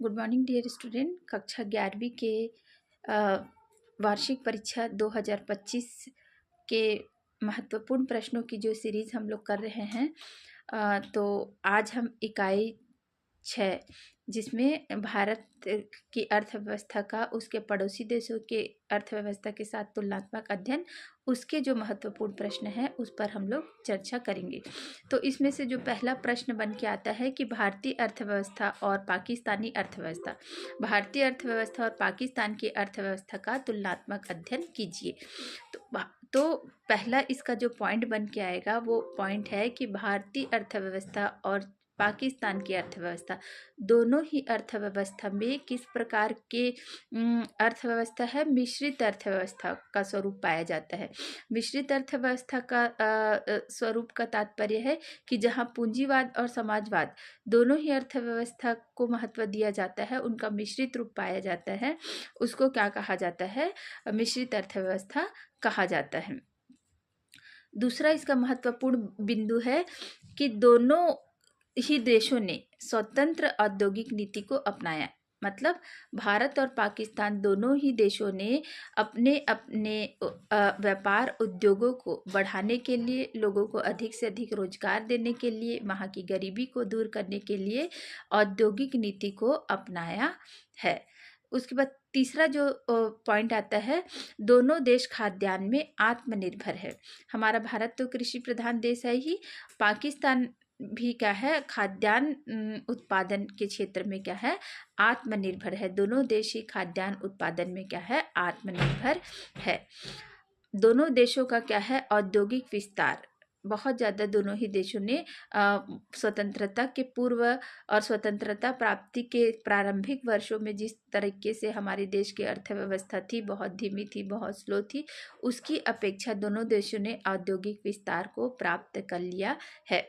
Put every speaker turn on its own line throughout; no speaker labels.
Good morning dear student. कक्षा 11वीं के अ, वार्षिक परीक्षा 2025 के महत्वपूर्ण प्रश्नों की जो सीरीज़ हम लोग कर रहे हैं, तो आज हम इकाई 6 जिसमें भारत की अर्थव्यवस्था का उसके पड़ोसी देशों के अर्थव्यवस्था के साथ तुलनात्मक अध्ययन, उसके जो महत्वपूर्ण प्रश्न हैं उस पर हम लोग चर्चा करेंगे। तो इसमें से जो पहला प्रश्न बन के आता है कि भारतीय अर्थव्यवस्था और पाकिस्तानी अर्थव्यवस्था, भारतीय अर्थव्यवस्था और पाकिस्तान की अर्थव्यवस्था का तुलनात्मक अध्ययन कीजिए। तो पहला इसका जो पॉइंट बन के आएगा वो पॉइंट है कि भारतीय अर्थव्यवस्था और पाकिस्तान की अर्थव्यवस्था, दोनों ही अर्थव्यवस्था में किस प्रकार के अर्थव्यवस्था है, मिश्रित अर्थव्यवस्था का स्वरूप पाया जाता है। मिश्रित अर्थव्यवस्था का स्वरूप का तात्पर्य है कि जहाँ पूंजीवाद और समाजवाद दोनों ही अर्थव्यवस्था को महत्व दिया जाता है, उनका मिश्रित रूप पाया जाता है, उसको क्या कहा जाता है, मिश्रित अर्थव्यवस्था कहा जाता है। दूसरा इसका महत्वपूर्ण बिंदु है कि दोनों ही देशों ने स्वतंत्र औद्योगिक नीति को अपनाया। मतलब भारत और पाकिस्तान दोनों ही देशों ने अपने अपने व्यापार उद्योगों को बढ़ाने के लिए, लोगों को अधिक से अधिक रोजगार देने के लिए, वहाँ की गरीबी को दूर करने के लिए औद्योगिक नीति को अपनाया है। उसके बाद तीसरा जो पॉइंट आता है, दोनों देश खाद्यान्न में आत्मनिर्भर है। हमारा भारत तो कृषि प्रधान देश है ही, पाकिस्तान भी क्या है, खाद्यान्न उत्पादन के क्षेत्र में क्या है, आत्मनिर्भर है। दोनों देश ही खाद्यान्न उत्पादन में क्या है, आत्मनिर्भर है। दोनों देशों का क्या है, औद्योगिक विस्तार बहुत ज़्यादा दोनों ही देशों ने स्वतंत्रता के पूर्व और स्वतंत्रता प्राप्ति के प्रारंभिक वर्षों में जिस तरीके से हमारे देश की अर्थव्यवस्था थी, बहुत धीमी थी, बहुत स्लो थी, उसकी अपेक्षा दोनों देशों ने औद्योगिक विस्तार को प्राप्त कर लिया है।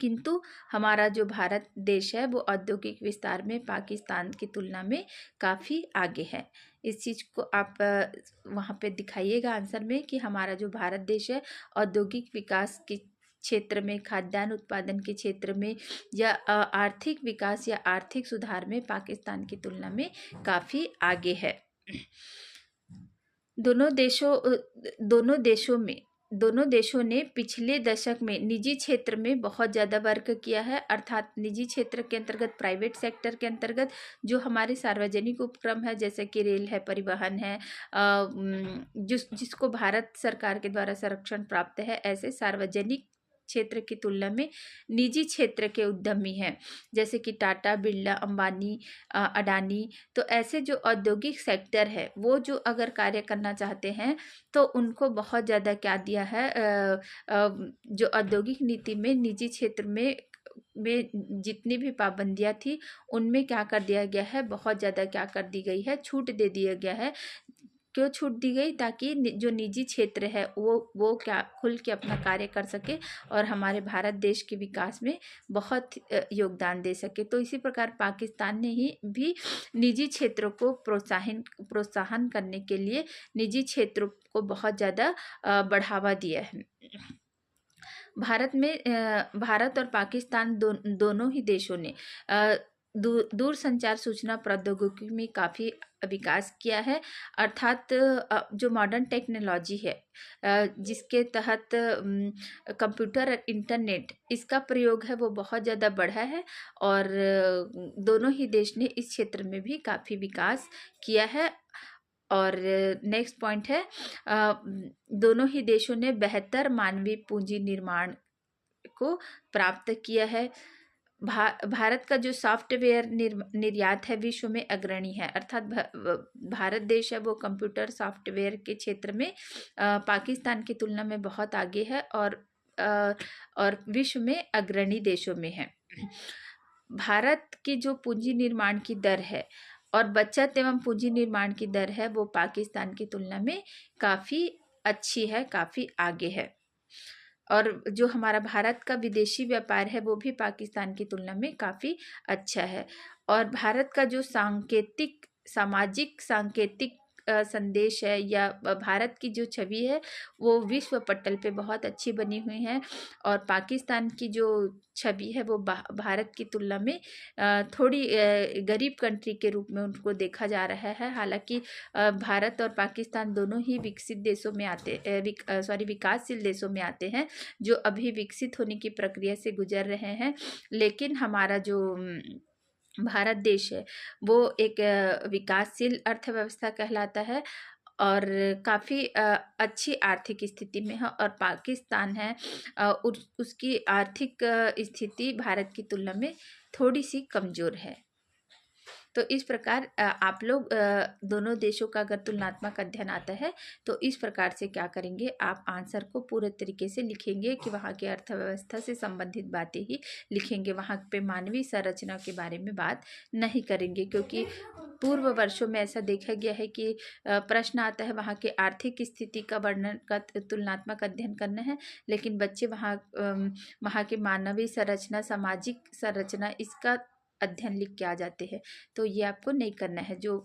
किंतु हमारा जो भारत देश है वो औद्योगिक विस्तार में पाकिस्तान की तुलना में काफ़ी आगे है। इस चीज़ को आप वहाँ पे दिखाइएगा आंसर में कि हमारा जो भारत देश है औद्योगिक विकास के क्षेत्र में, खाद्यान्न उत्पादन के क्षेत्र में, या आर्थिक विकास या आर्थिक सुधार में पाकिस्तान की तुलना में काफ़ी आगे है। दोनों देशों ने पिछले दशक में निजी क्षेत्र में बहुत ज़्यादा वर्क किया है। अर्थात निजी क्षेत्र के अंतर्गत, प्राइवेट सेक्टर के अंतर्गत जो हमारे सार्वजनिक उपक्रम है, जैसे कि रेल है, परिवहन है, जिसको भारत सरकार के द्वारा संरक्षण प्राप्त है, ऐसे सार्वजनिक क्षेत्र की तुलना में निजी क्षेत्र के उद्यमी हैं, जैसे कि टाटा, बिरला, अंबानी, अडानी। तो ऐसे जो औद्योगिक सेक्टर है वो जो अगर कार्य करना चाहते हैं तो उनको बहुत ज़्यादा क्या दिया है, जो औद्योगिक नीति में निजी क्षेत्र में जितनी भी पाबंदियां थी उनमें क्या कर दिया गया है, बहुत ज़्यादा क्या कर दी गई है, छूट दे दिया गया है। क्यों छूट दी गई? ताकि जो निजी क्षेत्र है वो क्या खुल के अपना कार्य कर सके और हमारे भारत देश के विकास में बहुत योगदान दे सके। तो इसी प्रकार पाकिस्तान ने ही भी निजी क्षेत्रों को प्रोत्साहन करने के लिए निजी क्षेत्रों को बहुत ज़्यादा बढ़ावा दिया है। भारत और पाकिस्तान दोनों ही देशों ने दूरसंचार सूचना प्रौद्योगिकी में काफ़ी विकास किया है। अर्थात जो मॉडर्न टेक्नोलॉजी है, जिसके तहत कंप्यूटर और इंटरनेट, इसका प्रयोग है वो बहुत ज़्यादा बढ़ा है और दोनों ही देश ने इस क्षेत्र में भी काफ़ी विकास किया है। और नेक्स्ट पॉइंट है, दोनों ही देशों ने बेहतर मानवीय पूंजी निर्माण को प्राप्त किया है। भारत का जो सॉफ्टवेयर निर्यात है विश्व में अग्रणी है। अर्थात भारत देश है वो कंप्यूटर सॉफ्टवेयर के क्षेत्र में पाकिस्तान की तुलना में बहुत आगे है और विश्व में अग्रणी देशों में है। भारत की जो पूंजी निर्माण की दर है और बचत एवं पूंजी निर्माण की दर है वो पाकिस्तान की तुलना में काफ़ी अच्छी है, काफ़ी आगे है। और जो हमारा भारत का विदेशी व्यापार है वो भी पाकिस्तान की तुलना में काफ़ी अच्छा है। और भारत का जो सामाजिक सांकेतिक संदेश है या भारत की जो छवि है वो विश्व पटल पे बहुत अच्छी बनी हुई है। और पाकिस्तान की जो छवि है वो भारत की तुलना में थोड़ी गरीब कंट्री के रूप में उनको देखा जा रहा है। हालांकि भारत और पाकिस्तान दोनों ही विकसित देशों में विकासशील देशों में आते हैं, जो अभी विकसित होने की प्रक्रिया से गुजर रहे हैं। लेकिन हमारा जो भारत देश है वो एक विकासशील अर्थव्यवस्था कहलाता है और काफ़ी अच्छी आर्थिक स्थिति में है। और पाकिस्तान है उसकी आर्थिक स्थिति भारत की तुलना में थोड़ी सी कमज़ोर है। तो इस प्रकार आप लोग दोनों देशों का अगर तुलनात्मक अध्ययन आता है तो इस प्रकार से क्या करेंगे, आप आंसर को पूरे तरीके से लिखेंगे कि वहाँ की अर्थव्यवस्था से संबंधित बातें ही लिखेंगे, वहाँ पे मानवीय संरचना के बारे में बात नहीं करेंगे। क्योंकि पूर्व वर्षों में ऐसा देखा गया है कि प्रश्न आता है वहाँ के आर्थिक स्थिति का वर्णन का तुलनात्मक अध्ययन करना है, लेकिन बच्चे वहाँ के मानवीय संरचना, सामाजिक संरचना, इसका अध्ययन लिख के आ जाते हैं। तो ये आपको नहीं करना है। जो